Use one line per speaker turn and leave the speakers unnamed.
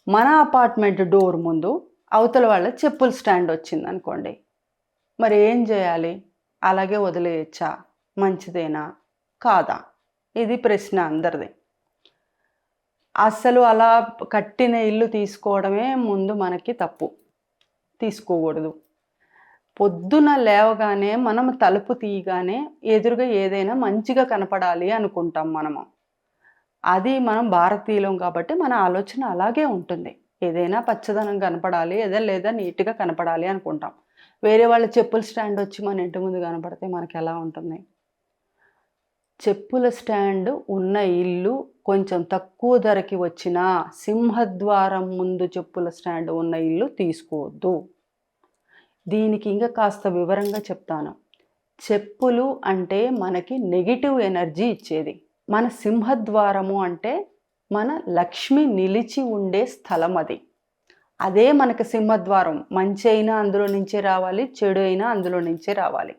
మన apartment door ముందు అవతల వాళ్ళ చెప్పుల స్టాండ్ వచ్చిందనుకోండి. మరి ఏం చేయాలి? అలాగే వదిలేయచ్చా? మంచిదేనా? కాదా? ఇది ప్రశ్న అందరిది. అస్సలు అలా కట్టిన ఇల్లు తీసుకోవడమే ముందు మనకి తప్పు. తీసుకోకూడదు. పొద్దున లేవగానే మనం తలుపు తీయగానే ఎదురుగా ఏదైనా మంచిగా కనపడాలి అనుకుంటాం మనము. అది మనం భారతీయులం కాబట్టి మన ఆలోచన అలాగే ఉంటుంది. ఏదైనా పచ్చదనం కనపడాలి, లేదా నీట్‌గా కనపడాలి అనుకుంటాం. వేరే వాళ్ళ చెప్పుల స్టాండ్ వచ్చి మన ఇంటి ముందు కనపడితే మనకెలా ఉంటుంది? చెప్పుల స్టాండ్ ఉన్న ఇల్లు కొంచెం తక్కువ ధరకి వచ్చినా సింహద్వారం ముందు చెప్పుల స్టాండ్ ఉన్న ఇల్లు తీసుకోవద్దు. దీనికి ఇంకా కాస్త వివరంగా చెప్తాను. చెప్పులు అంటే మనకి నెగెటివ్ ఎనర్జీ ఇచ్చేది. మన సింహద్వారము అంటే మన లక్ష్మి నిలిచి ఉండే స్థలం అది. అదే మనకి సింహద్వారం. మంచి అయినా అందులో నుంచే రావాలి, చెడు అయినా అందులో నుంచే రావాలి.